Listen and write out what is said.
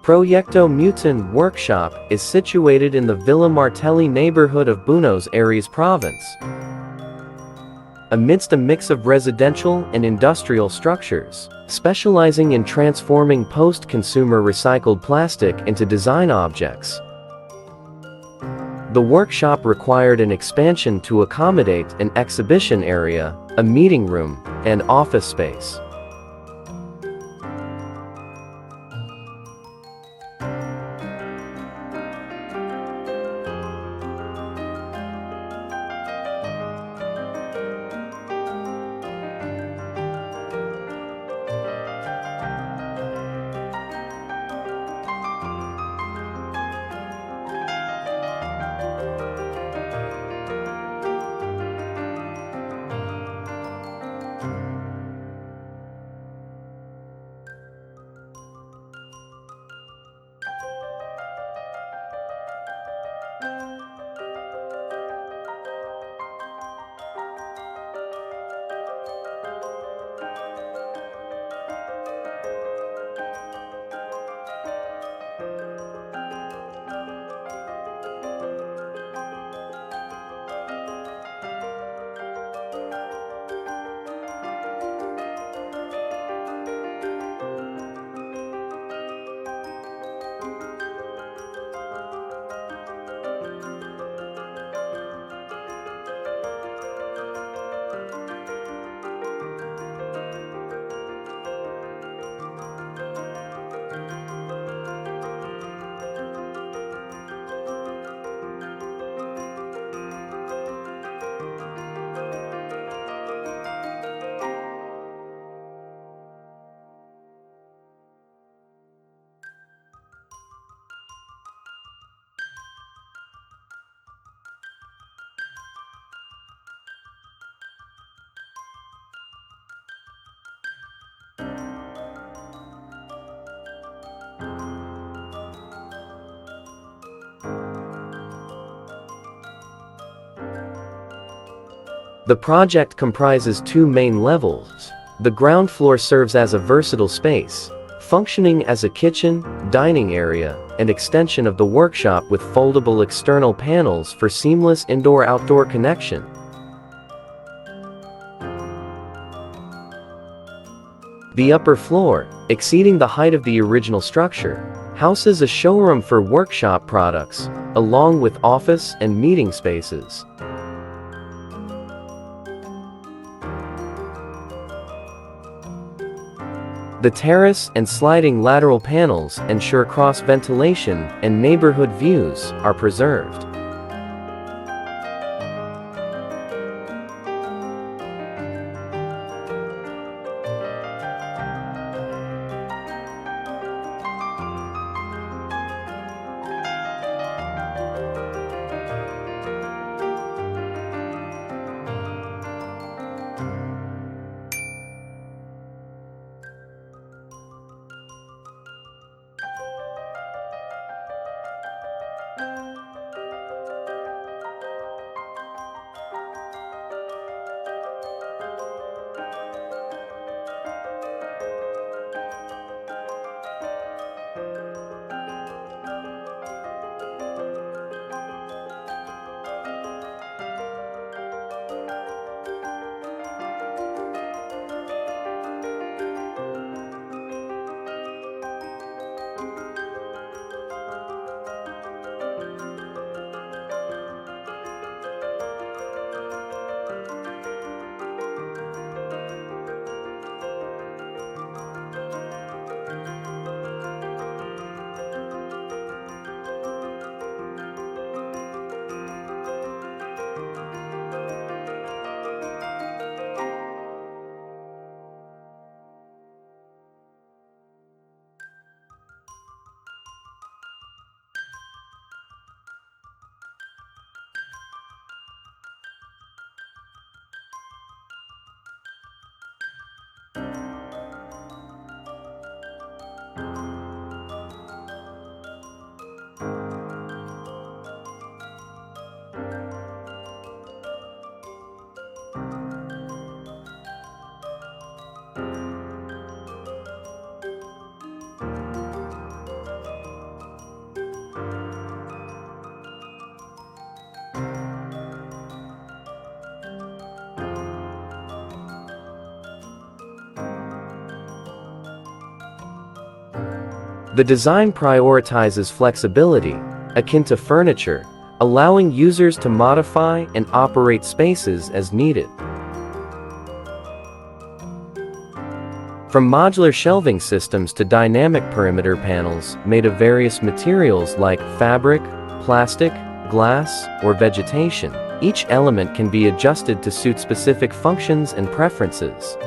Proyecto Mutan Workshop is situated in the Villa Martelli neighborhood of Buenos Aires province. Amidst a mix of residential and industrial structures, specializing in transforming post-consumer recycled plastic into design objects. The workshop required an expansion to accommodate an exhibition area, a meeting room, and office space. The project comprises two main levels. The ground floor serves as a versatile space, functioning as a kitchen, dining area, and extension of the workshop with foldable external panels for seamless indoor-outdoor connection. The upper floor, exceeding the height of the original structure, houses a showroom for workshop products, along with office and meeting spaces. The terrace and sliding lateral panels ensure cross-ventilation and neighborhood views are preserved. The design prioritizes flexibility, akin to furniture, allowing users to modify and operate spaces as needed. From modular shelving systems to dynamic perimeter panels made of various materials like fabric, plastic, glass, or vegetation, each element can be adjusted to suit specific functions and preferences.